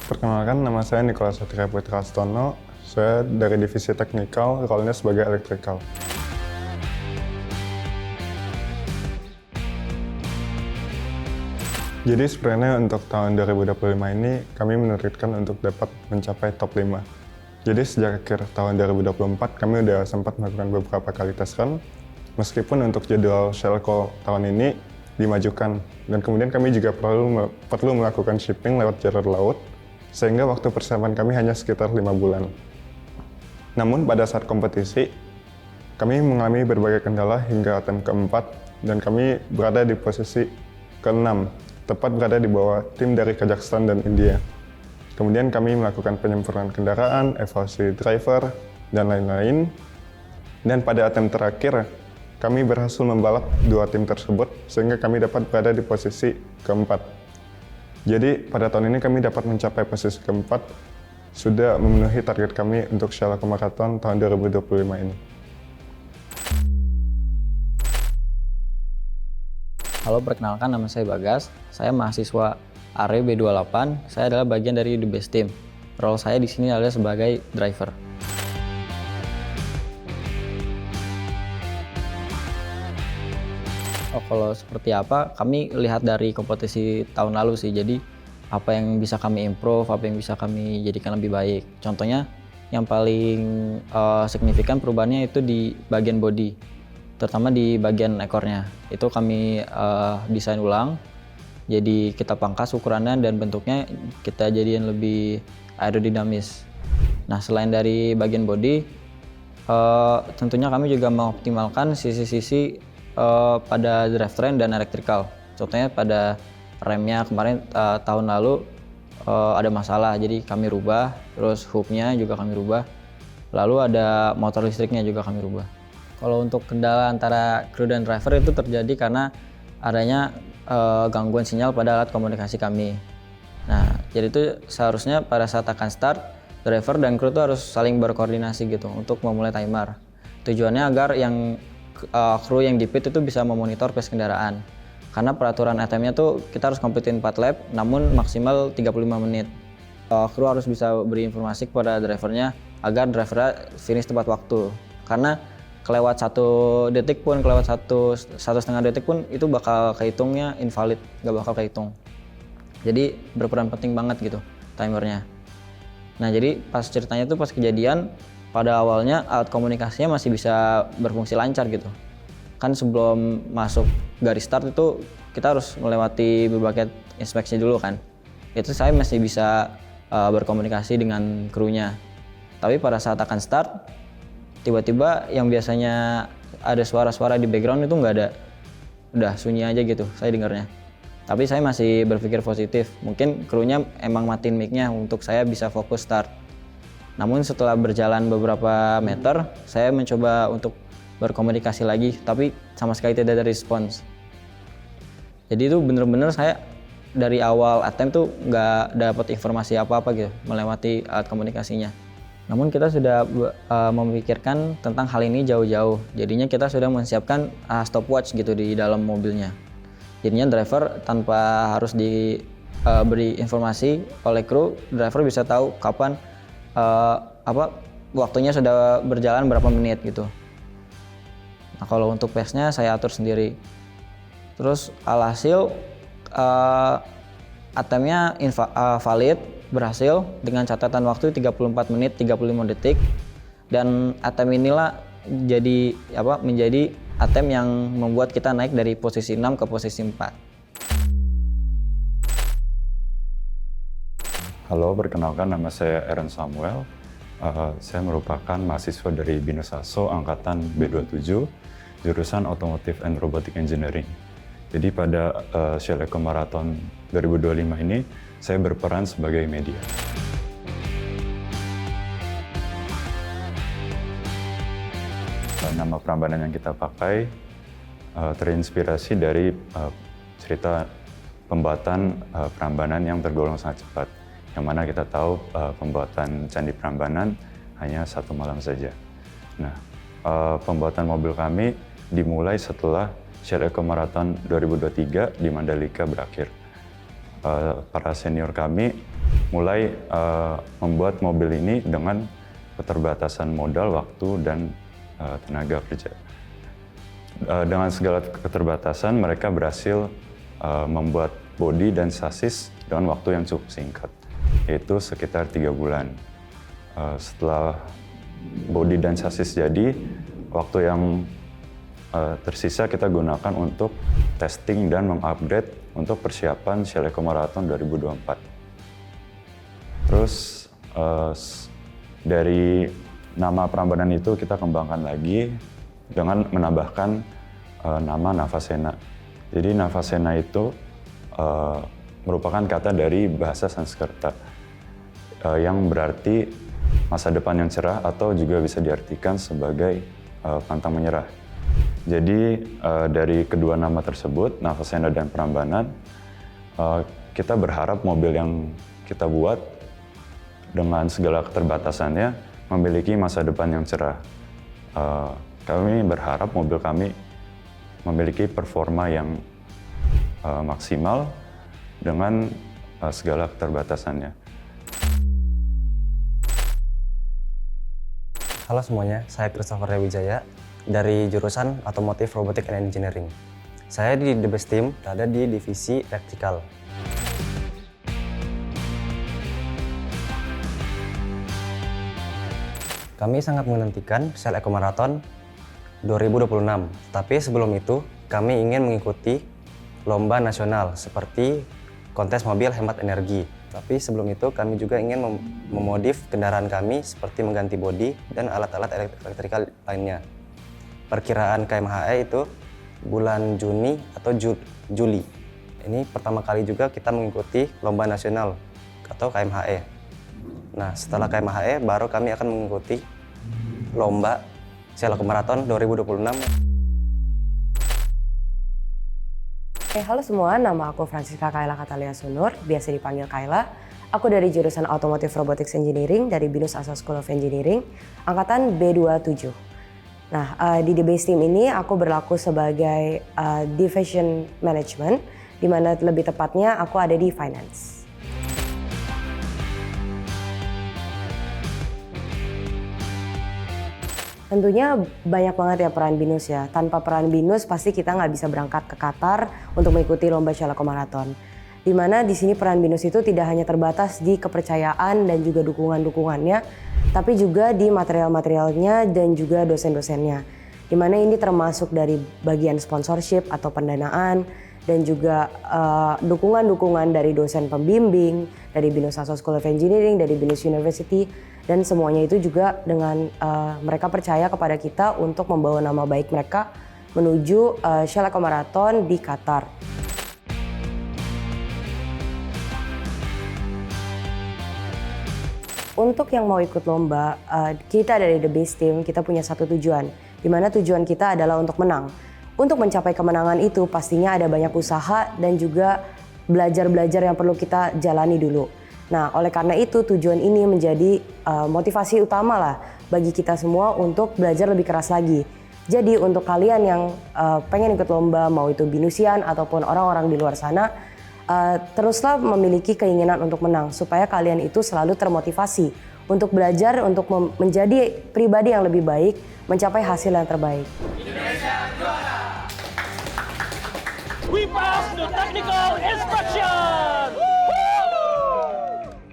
Perkenalkan, nama saya Nicholas Satria Putra Astono. Saya dari divisi teknikal, role-nya sebagai electrical. Jadi sebenarnya untuk tahun 2025 ini kami menargetkan untuk dapat mencapai top 5. Jadi sejak akhir tahun 2024 kami sudah sempat melakukan beberapa kali tes run. Meskipun untuk jadwal shell call tahun ini dimajukan, dan kemudian kami juga perlu melakukan shipping lewat jalur laut, sehingga waktu persiapan kami hanya sekitar 5 bulan. Namun pada saat kompetisi, kami mengalami berbagai kendala hingga attempt keempat, dan kami berada di posisi ke-6, tepat berada di bawah tim dari Kazakhstan dan India. Kemudian kami melakukan penyempurnaan kendaraan, evaluasi driver, dan lain-lain. Dan pada attempt terakhir, kami berhasil membalap dua tim tersebut, sehingga kami dapat berada di posisi keempat. Jadi pada tahun ini kami dapat mencapai posisi keempat, sudah memenuhi target kami untuk Shell Eco Marathon tahun 2025 ini. Halo, perkenalkan nama saya Bagas. Saya mahasiswa ARE B28. Saya adalah bagian dari The Best Team. Role saya di sini adalah sebagai driver. Kalau seperti apa, kami lihat dari kompetisi tahun lalu sih. Jadi apa yang bisa kami improve, apa yang bisa kami jadikan lebih baik. Contohnya yang paling signifikan perubahannya itu di bagian body, terutama di bagian ekornya. Itu kami desain ulang, jadi kita pangkas ukurannya dan bentuknya kita jadikan lebih aerodinamis. Nah, selain dari bagian body, tentunya kami juga mengoptimalkan sisi-sisi pada drivetrain dan electrical. Contohnya pada remnya kemarin tahun lalu ada masalah, jadi kami rubah. Terus hooknya juga kami rubah. Lalu ada motor listriknya juga kami rubah. Kalau untuk kendala antara kru dan driver itu terjadi karena adanya gangguan sinyal pada alat komunikasi kami. Nah, jadi itu seharusnya pada saat akan start, driver dan kru itu harus saling berkoordinasi gitu untuk memulai timer. Tujuannya agar yang kru yang di pit itu bisa memonitor pace kendaraan. Karena peraturan ATM-nya tuh kita harus completein 4 lap, namun maksimal 35 menit. Kru harus bisa beri informasi kepada drivernya agar drivernya finish tepat waktu. Karena kelewat 1 detik pun, kelewat 1,5 detik pun itu bakal kehitungnya invalid, nggak bakal kehitung. Jadi berperan penting banget gitu timernya. Nah, jadi pas ceritanya tuh pas kejadian, pada awalnya alat komunikasinya masih bisa berfungsi lancar gitu. Kan sebelum masuk garis start itu kita harus melewati berbagai inspeksi dulu kan. Itu saya masih bisa berkomunikasi dengan krunya. Tapi pada saat akan start, tiba-tiba yang biasanya ada suara-suara di background itu nggak ada. Udah sunyi aja gitu saya dengarnya. Tapi saya masih berpikir positif. Mungkin krunya emang matiin mic-nya untuk saya bisa fokus start. Namun setelah berjalan beberapa meter, saya mencoba untuk berkomunikasi lagi, tapi sama sekali tidak ada respons. Jadi itu bener-bener saya dari awal attempt tuh nggak dapat informasi apa-apa gitu, melewati alat komunikasinya. Namun kita sudah memikirkan tentang hal ini jauh-jauh. Jadinya kita sudah menyiapkan stopwatch gitu di dalam mobilnya. Jadinya driver tanpa harus diberi informasi oleh kru, driver bisa tahu kapan waktunya sudah berjalan berapa menit gitu. Nah, kalau untuk pace-nya saya atur sendiri. Terus alhasil ATM-nya valid, berhasil dengan catatan waktu 34 menit 35 detik, dan ATM inilah menjadi ATM yang membuat kita naik dari posisi 6 ke posisi 4. Halo, perkenalkan nama saya Aaron Samuel. Saya merupakan mahasiswa dari Binosaso angkatan B27, jurusan Automotive and Robotic Engineering. Jadi pada Shell Eco Marathon 2025 ini, saya berperan sebagai media. Nama Prambanan yang kita pakai terinspirasi dari cerita pembuatan Prambanan yang tergolong sangat cepat. Yang mana kita tahu pembuatan Candi Prambanan hanya 1 malam saja. Nah, pembuatan mobil kami dimulai setelah Shell Eco Marathon 2023 di Mandalika berakhir. Para senior kami mulai membuat mobil ini dengan keterbatasan modal, waktu, dan tenaga kerja. Dengan segala keterbatasan, mereka berhasil membuat bodi dan sasis dengan waktu yang cukup singkat, yaitu sekitar 3 bulan. Setelah bodi dan sasis jadi, waktu yang tersisa kita gunakan untuk testing dan mengupgrade untuk persiapan Shell Eco Marathon 2024. Terus dari nama Prambanan itu kita kembangkan lagi dengan menambahkan nama Navasena. Jadi Navasena itu merupakan kata dari bahasa Sanskerta yang berarti masa depan yang cerah, atau juga bisa diartikan sebagai pantang menyerah. Jadi dari kedua nama tersebut, Navasena dan Prambanan, kita berharap mobil yang kita buat dengan segala keterbatasannya memiliki masa depan yang cerah. Kami berharap mobil kami memiliki performa yang maksimal dengan segala keterbatasannya. Halo semuanya, saya Christopher Wijaya dari jurusan Automotive Robotics and Engineering. Saya di The Best Team, berada di divisi elektrikal. Kami sangat menantikan Shell Eco Marathon 2026, tapi sebelum itu kami ingin mengikuti lomba nasional seperti kontes mobil hemat energi. Tapi sebelum itu kami juga ingin memodif kendaraan kami seperti mengganti bodi dan alat-alat elektrikal lainnya. Perkiraan KMHE itu bulan Juni atau Juli. Ini pertama kali juga kita mengikuti lomba nasional atau KMHE. Nah, setelah KMHE baru kami akan mengikuti lomba Shell Eco Marathon 2026. Halo semua, nama aku Francisca Kayla Katalia Sunur, biasa dipanggil Kayla. Aku dari jurusan Automotive Robotics Engineering dari Binus Asa School of Engineering, angkatan B27. Nah, di The Base Team ini aku berlaku sebagai Division Management, di mana lebih tepatnya aku ada di Finance. Tentunya banyak banget ya peran BINUS ya. Tanpa peran BINUS pasti kita nggak bisa berangkat ke Qatar untuk mengikuti lomba Shell Eco Marathon. Di mana di sini peran BINUS itu tidak hanya terbatas di kepercayaan dan juga dukungan-dukungannya, tapi juga di material-materialnya dan juga dosen-dosennya. Di mana ini termasuk dari bagian sponsorship atau pendanaan dan juga dukungan-dukungan dari dosen pembimbing, dari Binus Asa School of Engineering, dari Binus University, dan semuanya itu juga dengan mereka percaya kepada kita untuk membawa nama baik mereka menuju Shell Eco Marathon di Qatar. Untuk yang mau ikut lomba, kita dari The Base Team, kita punya satu tujuan, di mana tujuan kita adalah untuk menang. Untuk mencapai kemenangan itu pastinya ada banyak usaha dan juga belajar-belajar yang perlu kita jalani dulu. Nah, oleh karena itu tujuan ini menjadi motivasi utama lah bagi kita semua untuk belajar lebih keras lagi. Jadi untuk kalian yang pengen ikut lomba, mau itu binusian ataupun orang-orang di luar sana, teruslah memiliki keinginan untuk menang supaya kalian itu selalu termotivasi untuk belajar, untuk menjadi pribadi yang lebih baik, mencapai hasil yang terbaik. We pass the technical inspection!